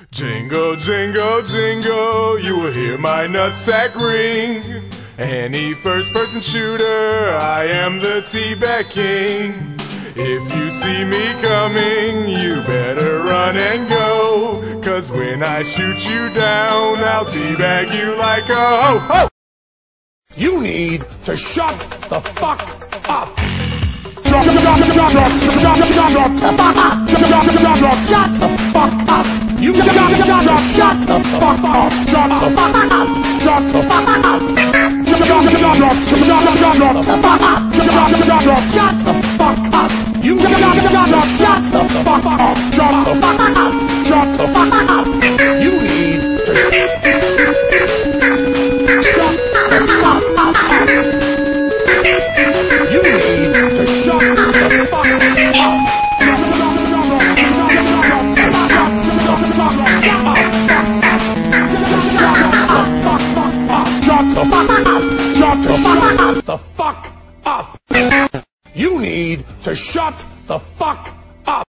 Jingle, jingle, jingle, you will hear my nutsack ring. Any first-person shooter, I am the T-Bag King. If you see me coming, you better run and go, 'cause when I shoot you down, I'll teabag you like a ho-ho! You need to shut the fuck up! Shut the fuck up! You shut the fuck up! Shut the fuck up! Shut the fuck up! Shut the fuck up! Shut the fuck up! Shut the fuck up! You shut the fuck up! Shut the fuck up! Shut the fuck up! Shut the fuck up! You need to shut the fuck up! You need to shut the fuck up! Shut the fuck up! You need to shut the fuck up!